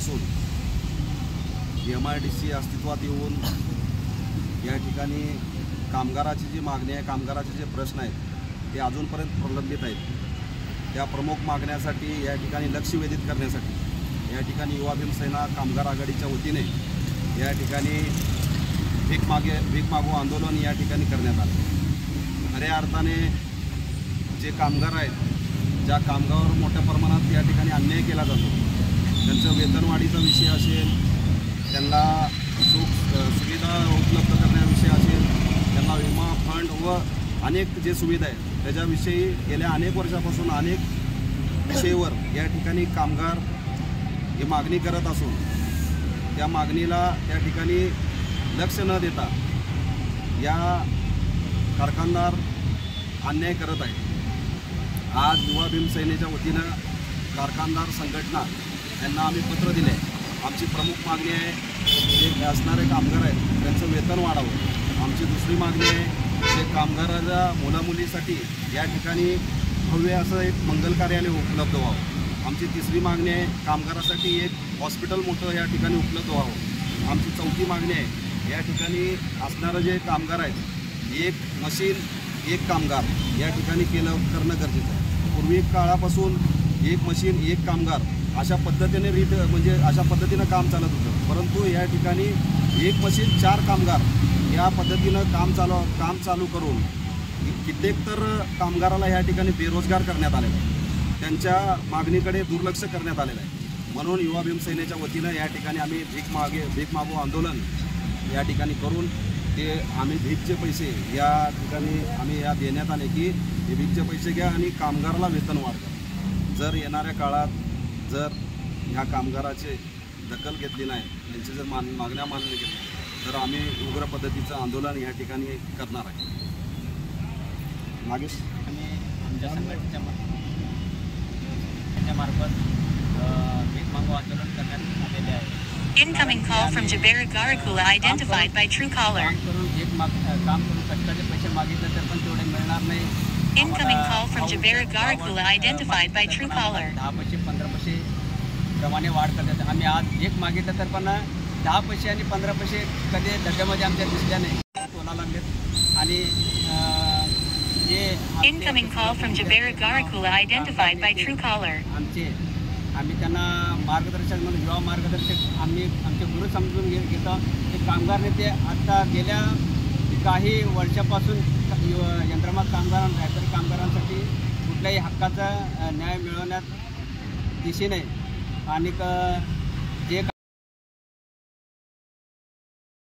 वर्षापासून MIDC अस्तित्वात येऊन या ठिकाणी कामगाराची जी मागणी आहे, कामगाराचे जे प्रश्न आहेत ते अजूनपर्यंत प्रलंबित आहेत। त्या प्रमुख मागण्यासाठी या ठिकाणी लक्ष वेधित करण्यासाठी या ठिकाणी युवा भीमसेना कामगार आघाडीच्या वतीने या ठिकाणी भीक मागू आंदोलन या ठिकाणी करण्यात आलं। खऱ्या अर्थाने जे कामगार आहेत, ज्या कामगारावर मोठ्या प्रमाणात या ठिकाणी अन्याय केला जातो, त्यांचं वेतनवाढीचा विषय असेल, त्यांना सुविधा उपलब्ध करण्याविषयी असेल, त्यांना विमा फंड व अनेक जे सुविधा आहेत त्याच्याविषयी गेल्या अनेक वर्षापासून अनेक विषयावर या ठिकाणी कामगार ही मागणी करत असून त्या मागणीला त्या ठिकाणी लक्ष न देता या कारखानदार अन्याय करत आहे। आज युवा भीमसेनेच्या वतीनं कारखानदार संघटना यांना आम्ही पत्र दिले। आमची प्रमुख मागणी आहे, जे असणारे कामगार आहेत त्यांचं वेतन वाढावं। आमची दुसरी मागणी आहे, जे कामगाराच्या मुलामुलीसाठी या ठिकाणी भव्य असं एक मंगल कार्यालय उपलब्ध व्हावं। आमची तिसरी मागणी आहे, कामगारासाठी एक हॉस्पिटल मोठं या ठिकाणी उपलब्ध व्हावं। आमची चौथी मागणी आहे, या ठिकाणी असणारं जे कामगार आहेत, एक मशीन एक कामगार या ठिकाणी करणं गरजेचं आहे। पूर्वी काळापासून एक मशीन एक कामगार अशा पद्धतीने म्हणजे अशा पद्धतीनं काम चालत होतं, परंतु या ठिकाणी एक मशीन 4 कामगार या पद्धतीनं काम चालू करून कित्येक तर कामगाराला या ठिकाणी बेरोजगार करण्यात आलेलं आहे, त्यांच्या मागणीकडे दुर्लक्ष करण्यात आलेलं आहे। म्हणून युवा भीमसेनेच्या वतीनं या ठिकाणी आम्ही भीक मागू आंदोलन या ठिकाणी करून ते आम्ही भीकचे पैसे या ठिकाणी आम्ही या देण्यात आले की हे भीकचे पैसे घ्या आणि कामगाराला वेतन वाढ करा। जर येणाऱ्या काळात जर ह्या कामगाराची दखल घेतली नाही, यांची जर मागण्या मान्य केल्या तर आम्ही उग्र पद्धतीचं आंदोलन या ठिकाणी करणार आहे। नागेश आम्ही आमच्या संघटनेच्या मार्फत भीक मागू आंदोलन करण्यात आलेले आहे। Incoming call from Jabera Garikula identified by Truecaller. काम करून कष्टाचे पैसे मागितले तर पण तेवढे मिळणार नाही। Incoming call from Jabera Garikula identified by Truecaller. 10 पैसे 15 पैसे प्रमाणे वाढ करतात। आम्ही आज भीक मागितलं तर पण 10 पैसे आणि 15 पैसे कधी डब्यामध्ये आमच्या दिसल्या नाही, तोला लागलेत। आणि Incoming call from Jabera Garikula identified by Truecaller. आम्ही त्यांना मार्गदर्शक म्हणून युवा मार्गदर्शक आम्ही आमचे गुरु समजून घेतो। ते कामगार नेते आता गेल्या काही वर्षापासून यंत्रमाग कामगारांना रायतरी कामगारांसाठी कुठल्याही हक्काचा न्याय मिळवण्यात दिशेने आणि